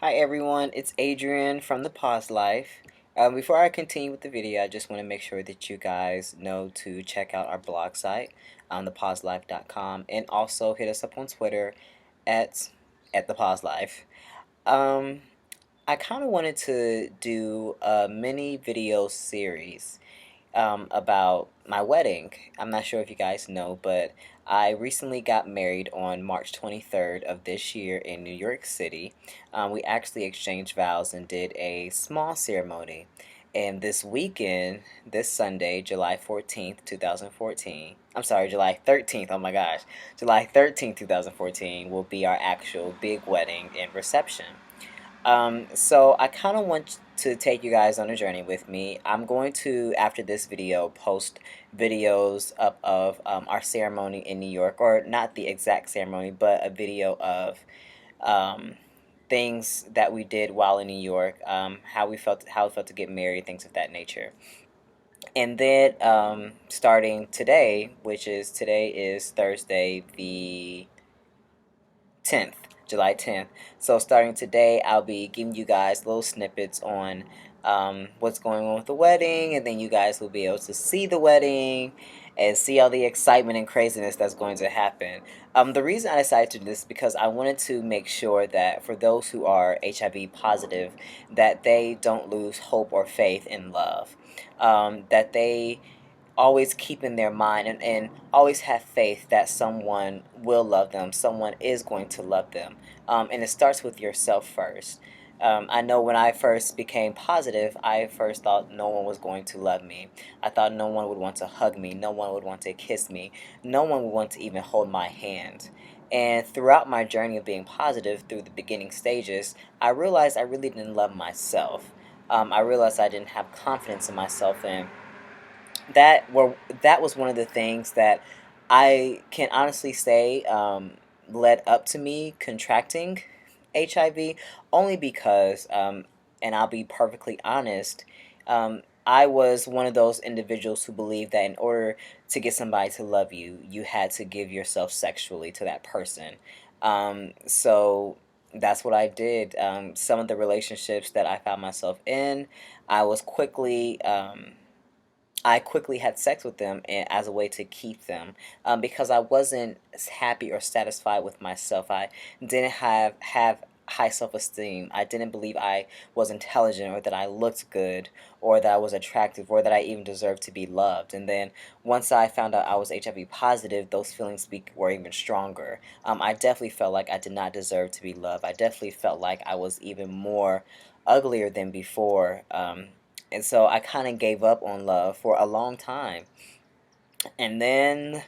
Hi everyone, it's Adrian from the Pause Life. Before I continue with the video, I just want to make sure that you guys know to check out our blog site on thepauselife.com and also hit us up on Twitter at at the Pause Life. Um, I kind of wanted to do a mini video series about my wedding. I'm not sure if you guys know, but I recently got married on March 23rd of this year in New York City. We actually exchanged vows and did a small ceremony. And this weekend, this Sunday, July 14th, 2014, I'm sorry, July 13th, oh my gosh, July 13th, 2014 will be our actual big wedding and reception. So I kind of want to take you guys on a journey with me. I'm going to, after this video, post videos up of our ceremony in New York, or not the exact ceremony, but a video of um, things that we did while in New York, how it felt to get married, things of that nature. And then starting today, today is Thursday, the 10th, July 10th. So starting today, I'll be giving you guys little snippets on what's going on with the wedding, and then you guys will be able to see the wedding and see all the excitement and craziness that's going to happen. The reason I decided to do this is because I wanted to make sure that for those who are HIV positive, that they don't lose hope or faith in love. That they always keep in their mind and always have faith that someone will love them, someone is going to love them. And it starts with yourself first. I know when I first became positive, I first thought no one was going to love me. I thought no one would want to hug me, no one would want to kiss me, no one would want to even hold my hand. And throughout my journey of being positive, through the beginning stages, I realized I really didn't love myself. I realized I didn't have confidence in myself, and that was one of the things that I can honestly say led up to me contracting HIV, only because, and I'll be perfectly honest, I was one of those individuals who believed that in order to get somebody to love you, you had to give yourself sexually to that person. So that's what I did. Some of the relationships that I found myself in, I was quickly. I quickly had sex with them as a way to keep them, because I wasn't happy or satisfied with myself. I didn't have high self-esteem. I didn't believe I was intelligent, or that I looked good, or that I was attractive, or that I even deserved to be loved. And then once I found out I was HIV positive, those feelings were even stronger. I definitely felt like I did not deserve to be loved. I definitely felt like I was even more uglier than before. And so I kind of gave up on love for a long time. And then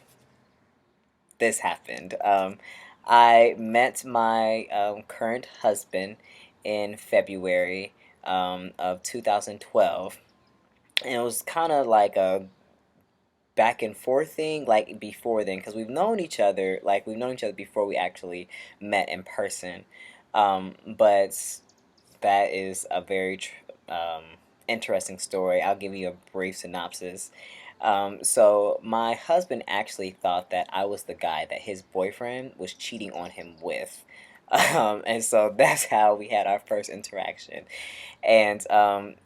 this happened. I met my current husband in February of 2012. And it was kind of like a back and forth thing, like before then, because we've known each other before we actually met in person. But that is a very interesting story. I'll give you a brief synopsis. So my husband actually thought that I was the guy that his boyfriend was cheating on him with. And so that's how we had our first interaction. And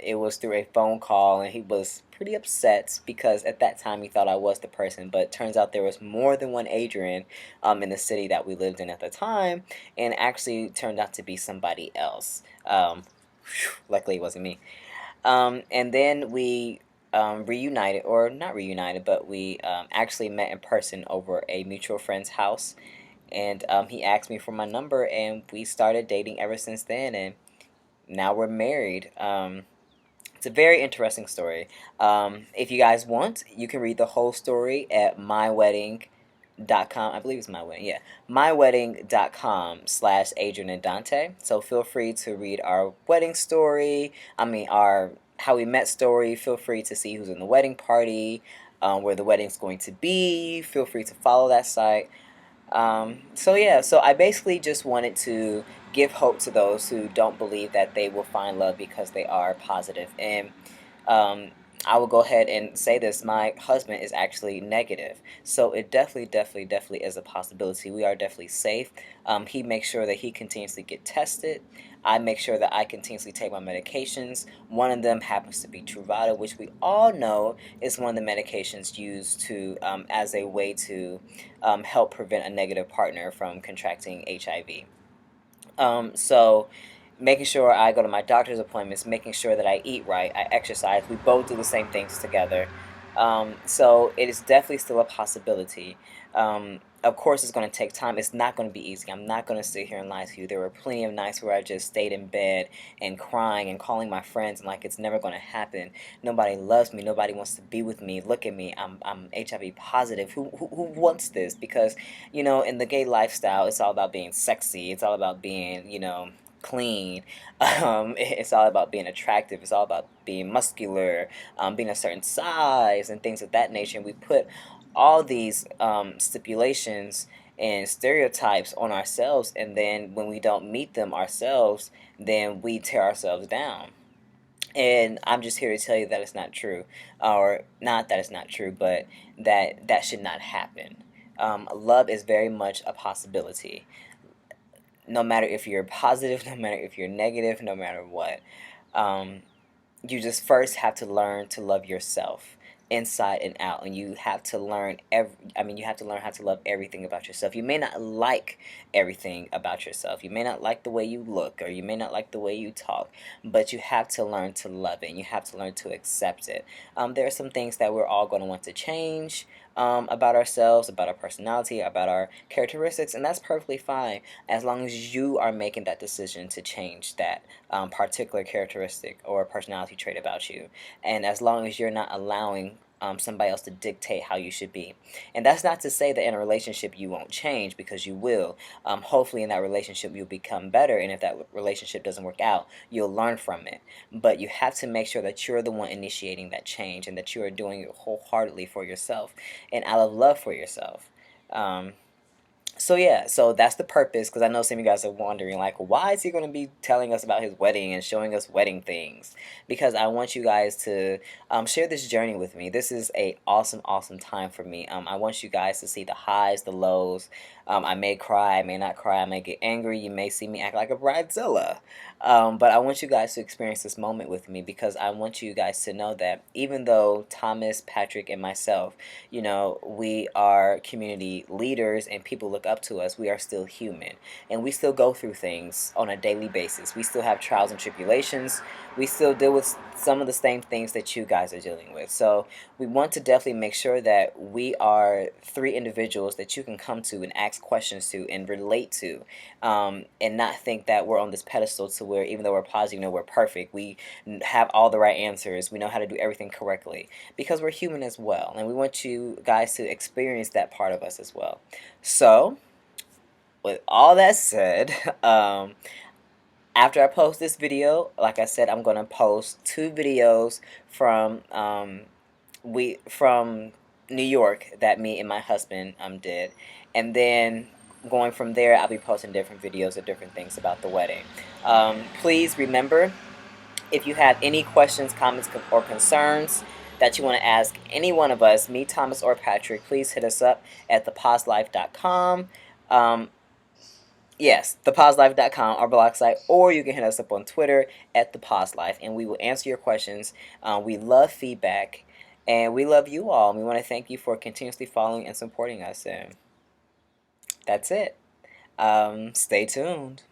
it was through a phone call, and he was pretty upset because at that time he thought I was the person, but turns out there was more than one Adrian in the city that we lived in at the time, and actually turned out to be somebody else. Luckily, it wasn't me. And then we reunited, or not reunited, but we actually met in person over a mutual friend's house. And he asked me for my number, and we started dating ever since then. And now we're married. It's a very interesting story. If you guys want, you can read the whole story at mywedding.com. I believe it's my wedding. Yeah, mywedding.com/Adrian and Dante. So feel free to read our wedding story. I mean, our how we met story. Feel free to see who's in the wedding party, where the wedding's going to be. Feel free to follow that site. So yeah, so I basically just wanted to give hope to those who don't believe that they will find love because they are positive. And I will go ahead and say this: my husband is actually negative, so it definitely is a possibility. We are definitely safe. He makes sure that he continuously get tested. I make sure that I continuously take my medications. One of them happens to be Truvada, which we all know is one of the medications used to as a way to help prevent a negative partner from contracting HIV. So making sure I go to my doctor's appointments, making sure that I eat right, I exercise. We both do the same things together. So it is definitely still a possibility. Of course, it's going to take time. It's not going to be easy. I'm not going to sit here and lie to you. There were plenty of nights where I just stayed in bed and crying and calling my friends and like it's never going to happen. Nobody loves me. Nobody wants to be with me. Look at me. I'm HIV positive. Who wants this? Because, in the gay lifestyle, it's all about being sexy. It's all about being, clean. It's all about being attractive. It's all about being muscular, being a certain size, and things of that nature. And we put all these stipulations and stereotypes on ourselves, and then when we don't meet them ourselves, then we tear ourselves down. And I'm just here to tell you that it's not true, or not that it's not true, but that should not happen. Love is very much a possibility, no matter if you're positive, no matter if you're negative, no matter what. Um, you just first have to learn to love yourself inside and out, and you have to learn you have to learn how to love everything about yourself. You may not like everything about yourself. You may not like the way you look, or you may not like the way you talk, but you have to learn to love it, and you have to learn to accept it. There are some things that we're all going to want to change, about ourselves, about our personality, about our characteristics, and that's perfectly fine as long as you are making that decision to change that particular characteristic or personality trait about you, and as long as you're not allowing somebody else to dictate how you should be. And that's not to say that in a relationship you won't change, because you will. Hopefully, in that relationship, you'll become better, and if that relationship doesn't work out, you'll learn from it. But you have to make sure that you're the one initiating that change, and that you are doing it wholeheartedly for yourself and out of love for yourself. Um, so yeah, so that's the purpose. Because I know some of you guys are wondering, like, why is he going to be telling us about his wedding and showing us wedding things? Because I want you guys to share this journey with me. This is a awesome time for me. I want you guys to see the highs, the lows. I may cry, I may not cry, I may get angry. You may see me act like a bridezilla. But I want you guys to experience this moment with me, because I want you guys to know that even though Thomas, Patrick, and myself, we are community leaders and people look up to us, we are still human. And we still go through things on a daily basis. We still have trials and tribulations. We still deal with some of the same things that you guys are dealing with. So we want to definitely make sure that we are three individuals that you can come to and ask questions to and relate to, and not think that we're on this pedestal to where even though we're positive, we're perfect. We have all the right answers. We know how to do everything correctly, because we're human as well. And we want you guys to experience that part of us as well. So, with all that said, after I post this video, like I said, I'm gonna post two videos from from New York that me and my husband did, and then going from there, I'll be posting different videos of different things about the wedding. Please remember, if you have any questions, comments, or concerns that you want to ask any one of us, me, Thomas, or Patrick, please hit us up at theposlife.com. Yes, theposlife.com, our blog site, or you can hit us up on Twitter at theposlife, and we will answer your questions. We love feedback, and we love you all. And we want to thank you for continuously following and supporting us. And that's it. Stay tuned.